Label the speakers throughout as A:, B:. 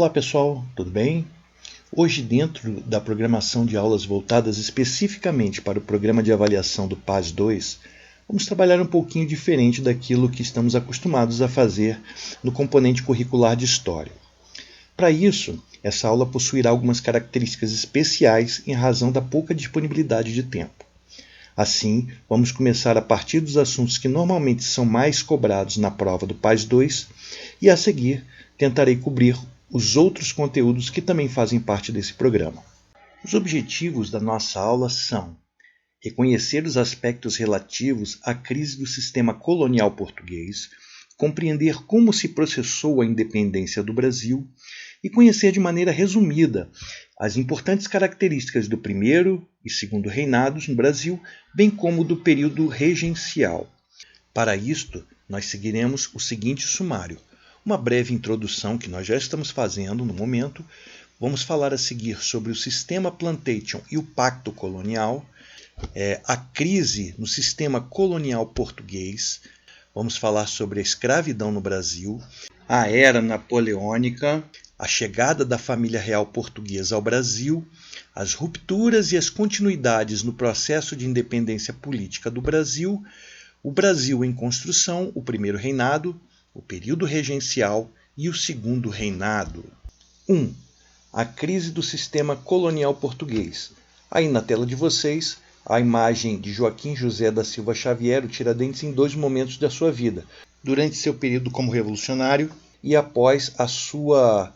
A: Olá pessoal, tudo bem? Hoje, dentro da programação de aulas voltadas especificamente para o programa de avaliação do PAS 2, vamos trabalhar um pouquinho diferente daquilo que estamos acostumados a fazer no componente curricular de História. Para isso, essa aula possuirá algumas características especiais em razão da pouca disponibilidade de tempo. Assim, vamos começar a partir dos assuntos que normalmente são mais cobrados na prova do PAS 2 e, a seguir, tentarei cobrir os outros conteúdos que também fazem parte desse programa. Os objetivos da nossa aula são reconhecer os aspectos relativos à crise do sistema colonial português, compreender como se processou a independência do Brasil e conhecer de maneira resumida as importantes características do primeiro e segundo reinados no Brasil, bem como do período regencial. Para isto, nós seguiremos o seguinte sumário. Uma breve introdução que nós já estamos fazendo no momento. Vamos falar a seguir sobre o sistema plantation e o pacto colonial, a crise no sistema colonial português. Vamos falar sobre a escravidão no Brasil, a era napoleônica, a chegada da família real portuguesa ao Brasil, as rupturas e as continuidades no processo de independência política do Brasil, o Brasil em construção, o primeiro reinado, o período regencial e o segundo reinado. 1. A crise do sistema colonial português. Aí na tela de vocês, a imagem de Joaquim José da Silva Xavier, o Tiradentes, em dois momentos da sua vida. Durante seu período como revolucionário e após a sua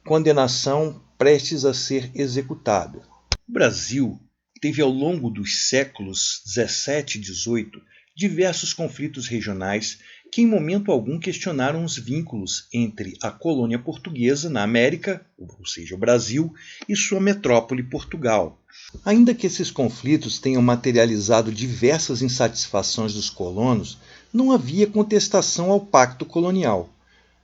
A: condenação prestes a ser executado. O Brasil teve ao longo dos séculos 17 e 18 diversos conflitos regionais que em momento algum questionaram os vínculos entre a colônia portuguesa na América, ou seja, o Brasil, e sua metrópole Portugal. Ainda que esses conflitos tenham materializado diversas insatisfações dos colonos, não havia contestação ao pacto colonial.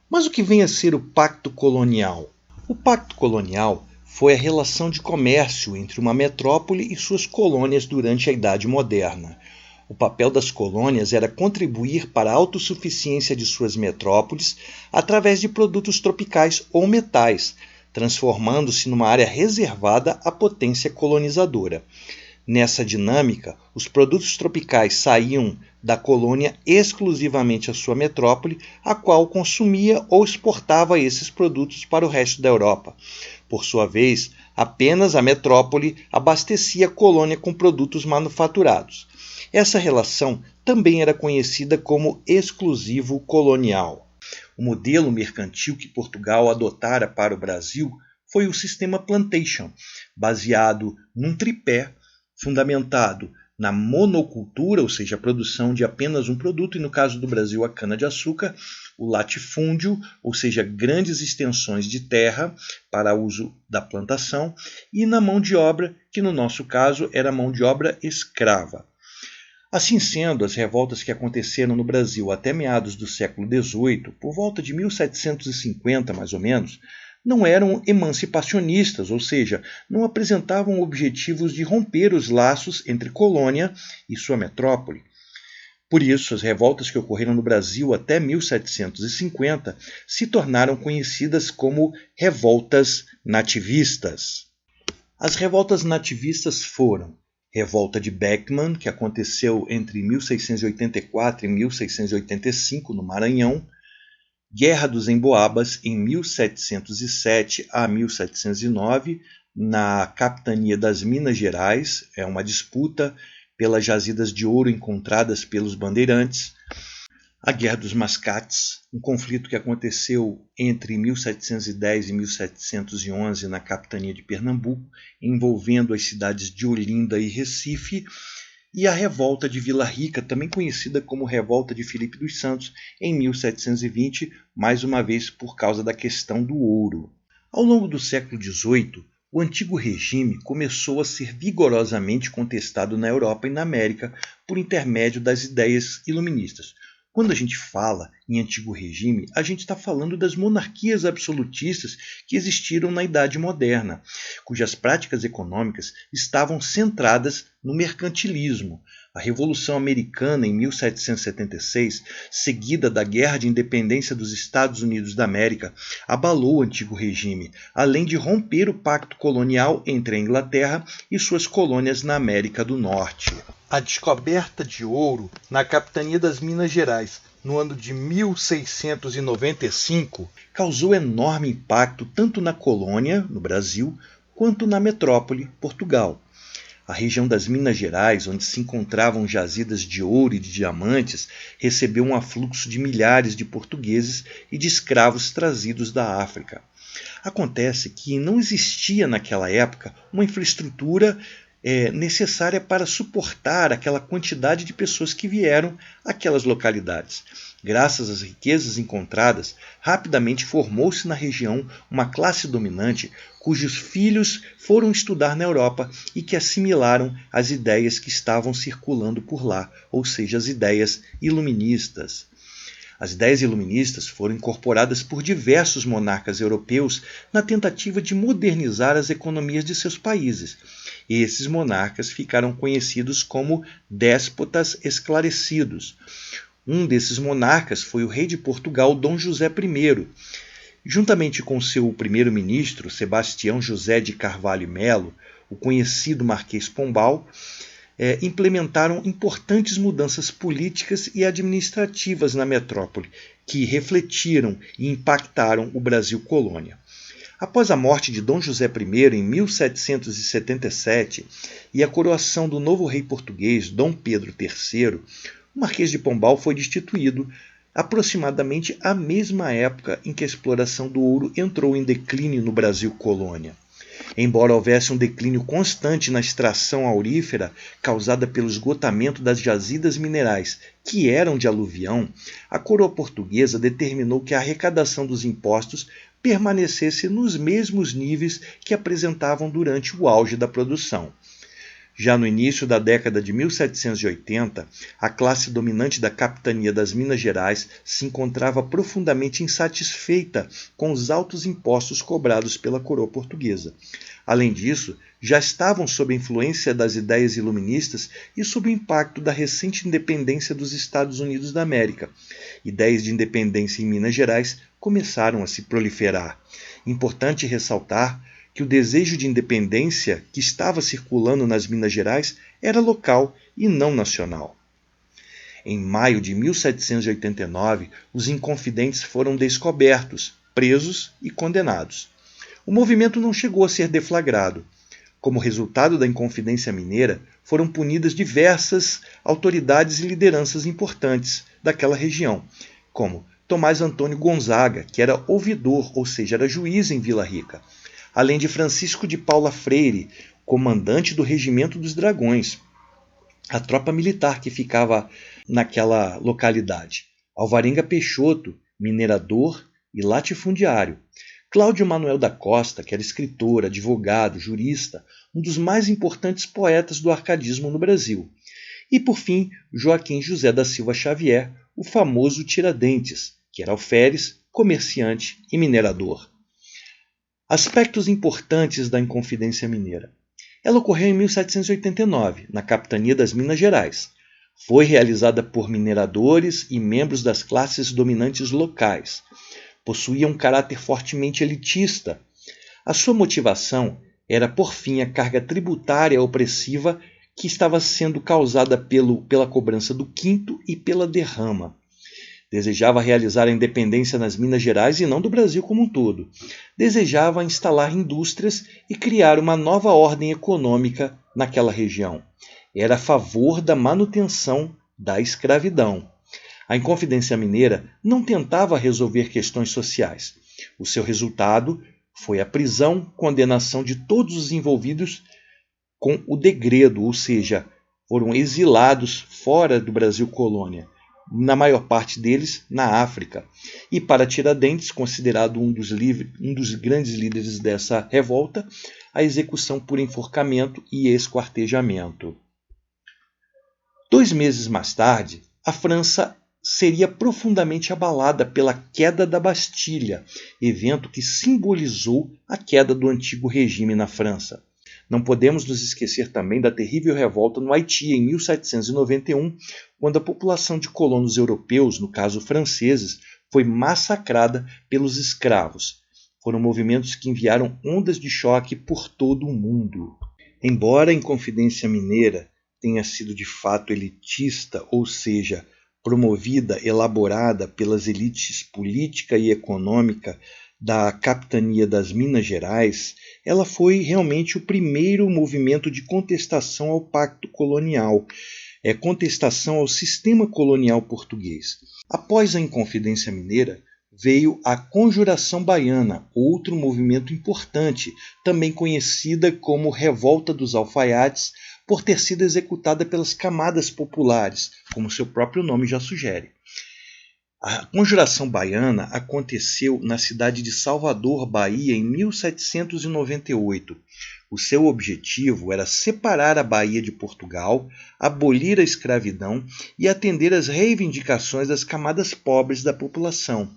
A: Mas o que vem a ser o pacto colonial? O pacto colonial foi a relação de comércio entre uma metrópole e suas colônias durante a Idade Moderna. O papel das colônias era contribuir para a autossuficiência de suas metrópoles através de produtos tropicais ou metais, transformando-se numa área reservada à potência colonizadora. Nessa dinâmica, os produtos tropicais saíam da colônia exclusivamente à sua metrópole, a qual consumia ou exportava esses produtos para o resto da Europa. Por sua vez, apenas a metrópole abastecia a colônia com produtos manufaturados. Essa relação também era conhecida como exclusivo colonial. O modelo mercantil que Portugal adotara para o Brasil foi o sistema plantation, baseado num tripé fundamentado na monocultura, ou seja, a produção de apenas um produto, e no caso do Brasil a cana-de-açúcar, o latifúndio, ou seja, grandes extensões de terra para uso da plantação, e na mão de obra, que no nosso caso era mão de obra escrava. Assim sendo, as revoltas que aconteceram no Brasil até meados do século XVIII, por volta de 1750 mais ou menos, não eram emancipacionistas, ou seja, não apresentavam objetivos de romper os laços entre colônia e sua metrópole. Por isso, as revoltas que ocorreram no Brasil até 1750 se tornaram conhecidas como revoltas nativistas. As revoltas nativistas foram Revolta de Beckman, que aconteceu entre 1684 e 1685 no Maranhão, Guerra dos Emboabas, em 1707 a 1709, na capitania das Minas Gerais, uma disputa pelas jazidas de ouro encontradas pelos bandeirantes. A Guerra dos Mascates, um conflito que aconteceu entre 1710 e 1711 na capitania de Pernambuco, envolvendo as cidades de Olinda e Recife, e a Revolta de Vila Rica, também conhecida como Revolta de Filipe dos Santos, em 1720, mais uma vez por causa da questão do ouro. Ao longo do século XVIII, o antigo regime começou a ser vigorosamente contestado na Europa e na América por intermédio das ideias iluministas. Quando a gente fala em antigo regime, a gente está falando das monarquias absolutistas que existiram na Idade Moderna, cujas práticas econômicas estavam centradas no mercantilismo. A Revolução Americana, em 1776, seguida da Guerra de Independência dos Estados Unidos da América, abalou o antigo regime, além de romper o pacto colonial entre a Inglaterra e suas colônias na América do Norte. A descoberta de ouro na capitania das Minas Gerais, no ano de 1695, causou enorme impacto tanto na colônia, no Brasil, quanto na metrópole, Portugal. A região das Minas Gerais, onde se encontravam jazidas de ouro e de diamantes, recebeu um afluxo de milhares de portugueses e de escravos trazidos da África. Acontece que não existia naquela época uma infraestrutura necessária para suportar aquela quantidade de pessoas que vieram àquelas localidades. Graças às riquezas encontradas, rapidamente formou-se na região uma classe dominante cujos filhos foram estudar na Europa e que assimilaram as ideias que estavam circulando por lá, ou seja, as ideias iluministas. As ideias iluministas foram incorporadas por diversos monarcas europeus na tentativa de modernizar as economias de seus países. E esses monarcas ficaram conhecidos como déspotas esclarecidos. Um desses monarcas foi o rei de Portugal, Dom José I. Juntamente com seu primeiro-ministro, Sebastião José de Carvalho e Melo, o conhecido Marquês Pombal, implementaram importantes mudanças políticas e administrativas na metrópole, que refletiram e impactaram o Brasil colônia. Após a morte de Dom José I em 1777 e a coroação do novo rei português, Dom Pedro III, o Marquês de Pombal foi destituído, aproximadamente à mesma época em que a exploração do ouro entrou em declínio no Brasil colônia. Embora houvesse um declínio constante na extração aurífera causada pelo esgotamento das jazidas minerais que eram de aluvião, a coroa portuguesa determinou que a arrecadação dos impostos permanecesse nos mesmos níveis que apresentavam durante o auge da produção. Já no início da década de 1780, a classe dominante da capitania das Minas Gerais se encontrava profundamente insatisfeita com os altos impostos cobrados pela coroa portuguesa. Além disso, já estavam sob a influência das ideias iluministas e sob o impacto da recente independência dos Estados Unidos da América. Ideias de independência em Minas Gerais começaram a se proliferar. Importante ressaltar que o desejo de independência que estava circulando nas Minas Gerais era local e não nacional. Em maio de 1789, os inconfidentes foram descobertos, presos e condenados. O movimento não chegou a ser deflagrado. Como resultado da Inconfidência Mineira, foram punidas diversas autoridades e lideranças importantes daquela região, como Tomás Antônio Gonzaga, que era ouvidor, ou seja, era juiz em Vila Rica, além de Francisco de Paula Freire, comandante do Regimento dos Dragões, a tropa militar que ficava naquela localidade, Alvarenga Peixoto, minerador e latifundiário, Cláudio Manuel da Costa, que era escritor, advogado, jurista, um dos mais importantes poetas do arcadismo no Brasil, e, por fim, Joaquim José da Silva Xavier, o famoso Tiradentes, que era alferes, comerciante e minerador. Aspectos importantes da Inconfidência Mineira. Ela ocorreu em 1789, na capitania das Minas Gerais. Foi realizada por mineradores e membros das classes dominantes locais. Possuía um caráter fortemente elitista. A sua motivação era por fim a carga tributária opressiva que estava sendo causada pela cobrança do quinto e pela derrama. Desejava realizar a independência nas Minas Gerais e não do Brasil como um todo. Desejava instalar indústrias e criar uma nova ordem econômica naquela região. Era a favor da manutenção da escravidão. A Inconfidência Mineira não tentava resolver questões sociais. O seu resultado foi a prisão, condenação de todos os envolvidos com o degredo, ou seja, foram exilados fora do Brasil colônia. Na maior parte deles na África. E para Tiradentes, considerado um dos grandes líderes dessa revolta, a execução por enforcamento e esquartejamento. 2 meses mais tarde, a França seria profundamente abalada pela queda da Bastilha, evento que simbolizou a queda do antigo regime na França. Não podemos nos esquecer também da terrível revolta no Haiti em 1791, quando a população de colonos europeus, no caso franceses, foi massacrada pelos escravos. Foram movimentos que enviaram ondas de choque por todo o mundo. Embora a Inconfidência Mineira tenha sido de fato elitista, ou seja, promovida, elaborada pelas elites política e econômica da capitania das Minas Gerais, ela foi realmente o primeiro movimento de contestação ao pacto colonial, contestação ao sistema colonial português. Após a Inconfidência Mineira, veio a Conjuração Baiana, outro movimento importante, também conhecida como Revolta dos Alfaiates, por ter sido executada pelas camadas populares, como seu próprio nome já sugere. A Conjuração Baiana aconteceu na cidade de Salvador, Bahia, em 1798. O seu objetivo era separar a Bahia de Portugal, abolir a escravidão e atender às reivindicações das camadas pobres da população.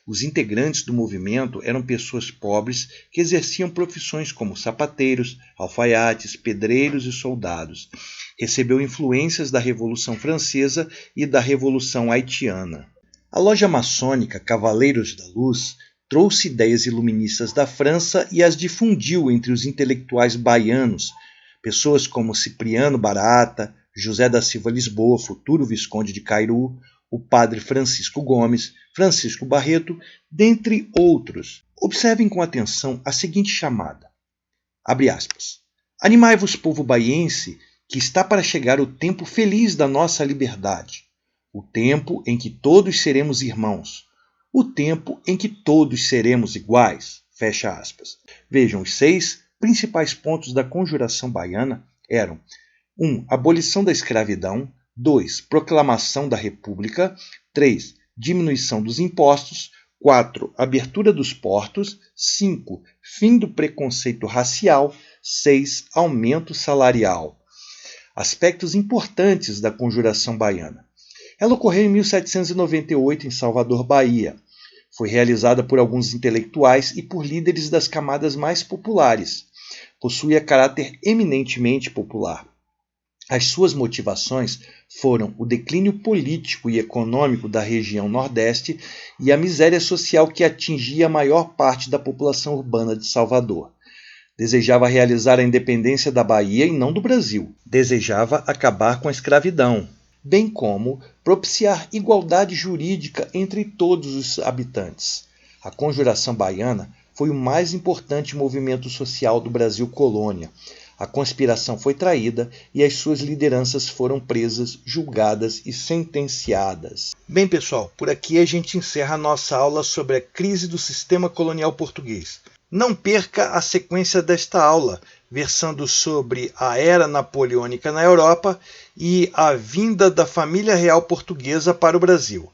A: Os integrantes do movimento eram pessoas pobres que exerciam profissões como sapateiros, alfaiates, pedreiros e soldados. Recebeu influências da Revolução Francesa e da Revolução Haitiana. A loja maçônica Cavaleiros da Luz trouxe ideias iluministas da França e as difundiu entre os intelectuais baianos. Pessoas como Cipriano Barata, José da Silva Lisboa, futuro Visconde de Cairu, o padre Francisco Gomes, Francisco Barreto, dentre outros. Observem com atenção a seguinte chamada. Abre aspas. Animai-vos, povo baiense, que está para chegar o tempo feliz da nossa liberdade. O tempo em que todos seremos irmãos. O tempo em que todos seremos iguais. Fecha aspas. Vejam, os 6 principais pontos da Conjuração Baiana eram 1. Abolição da escravidão. 2. Proclamação da República. 3. Diminuição dos impostos. 4. Abertura dos portos. 5. Fim do preconceito racial. 6. Aumento salarial. Aspectos importantes da Conjuração Baiana. Ela ocorreu em 1798 em Salvador, Bahia. Foi realizada por alguns intelectuais e por líderes das camadas mais populares. Possuía caráter eminentemente popular. As suas motivações foram o declínio político e econômico da região Nordeste e a miséria social que atingia a maior parte da população urbana de Salvador. Desejava realizar a independência da Bahia e não do Brasil. Desejava acabar com a escravidão, bem como propiciar igualdade jurídica entre todos os habitantes. A Conjuração Baiana foi o mais importante movimento social do Brasil colônia. A conspiração foi traída e as suas lideranças foram presas, julgadas e sentenciadas. Bem, pessoal, por aqui a gente encerra a nossa aula sobre a crise do sistema colonial português. Não perca a sequência desta aula, versando sobre a era napoleônica na Europa e a vinda da família real portuguesa para o Brasil.